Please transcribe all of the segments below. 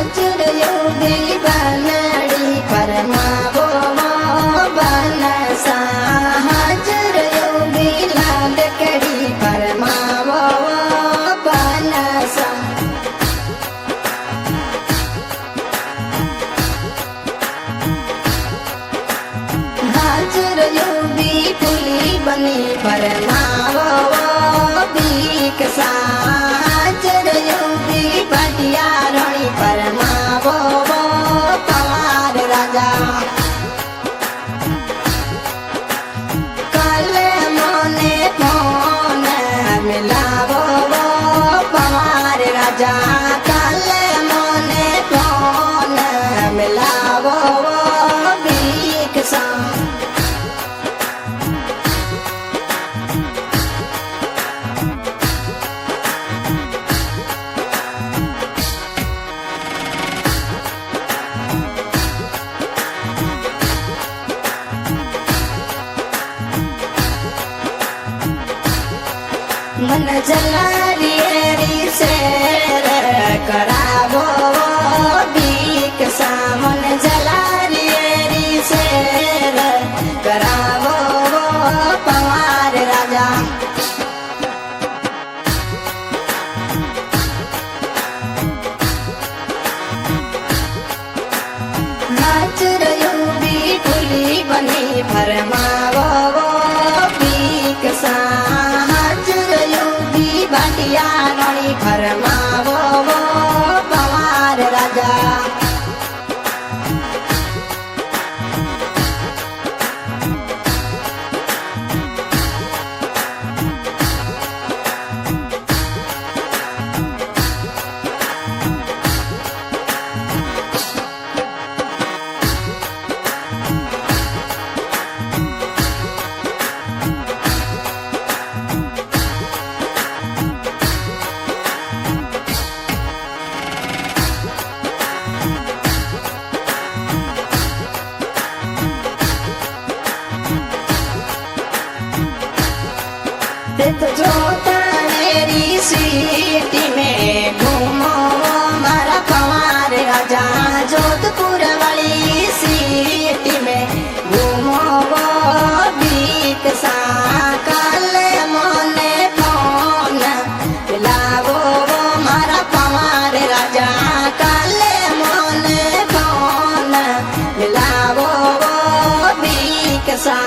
हाजुर योगी बनड़ी परमावो बनसा हाजुर योगी लाडकड़ी परमावो बनसा हाजुर योगी पुली बनी परमावो बीकसा हाजुर योगी बटिया रणी परमावो पवार राजा कल मोने फोन मिलावो पवार राजा कल मोने फोन मिलावो बीकसा मन जलारी से करावो बीकसा मन जलारी से करावो पवार राजा हाजुर योगी पुली बनी फरमावो बीकसा हाजुर योगी बाटिया रणी फरमावो पवार राजा तो जोता मेरी सीटी में घूमो मारा पवार राजा जोधपुर वाली सीटी में घूमो बीकसा कल मोने फोन मिलावो मारा पवार राजा कल मोने फोन मिलावो बीकसा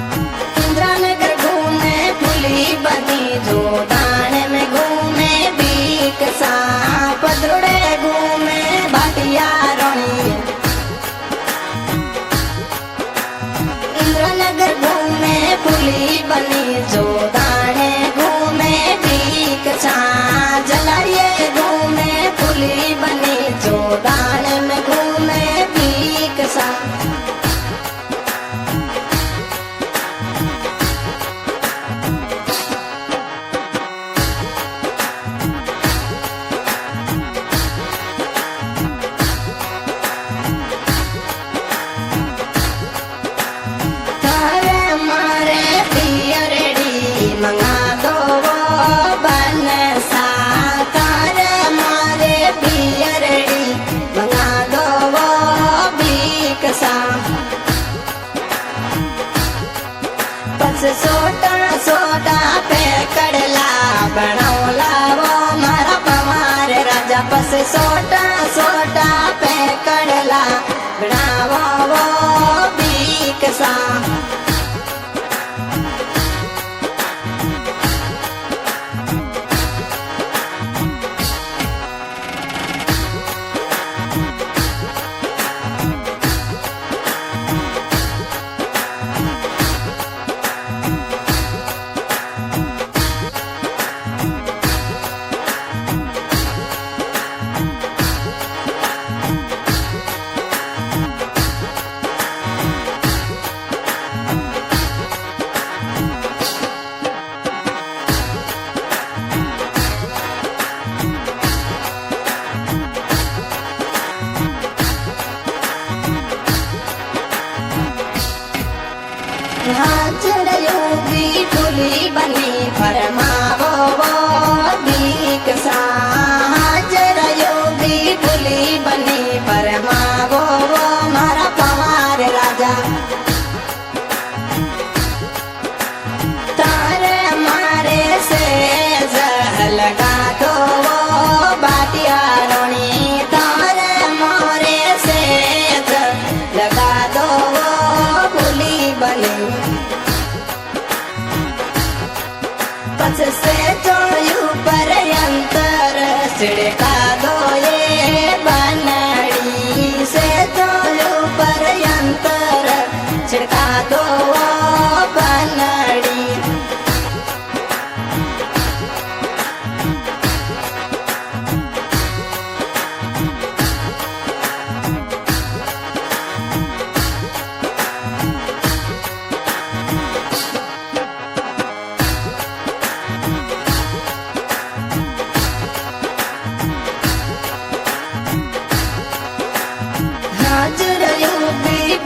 इंद्रानगर घूमे पुली बनी जो दान में घूमे बीकसा पदरुड़े घूमे भाटिया रणी इंद्रानगर घूमे पुली बनी जो दाने घूमे बीकसा जलाइए घूमे पुली बनी जो दान में घूमे बीकसा मंगा दो बनसा तार मारे पियरड़ी मंगा दो बीकसा बस सोटा सोटा पे कड़ला बनौला वो मारा पवार राजा बस सोटा सोटा पे कड़ला बनावो वो बीकसा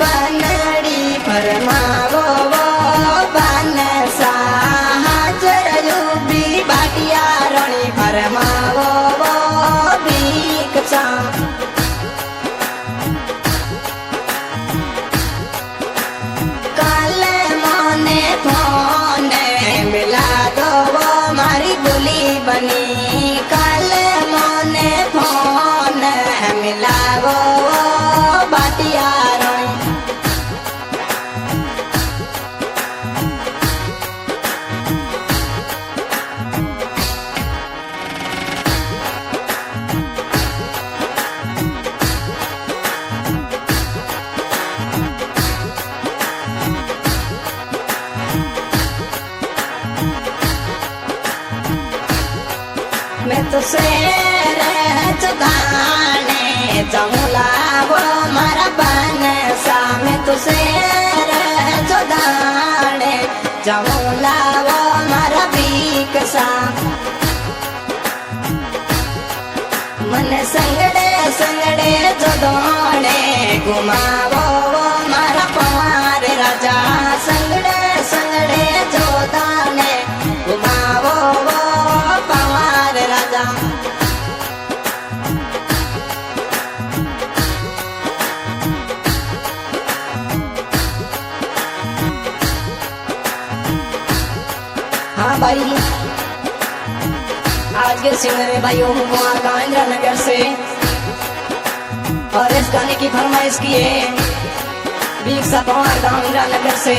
बनड़ी फरमावो वो बनसा हाजर यूबी बाटिया रोनी फरमावो वो भिक्षा कल मोने फोन मिला दो वो मारी बुली बनी कल मोने फोन मिला वो बाटिया रोनी मैं तो शेर चुदाने जमुला वो मारा बनसा मैं तो शेर चुदाने जमुला वो मारा बीकसा मन संगड़े संगड़े जो दोने घुमावो वो मारा पवार राजा संगड़े संगड़े जो दाने घुमावो वो पवार राजा हाँ भाई आज के सिंगर भाइयों कुमार गांजा नगर से और इस गाने की फरमाइश की है बीक सा पवार गांजा नगर से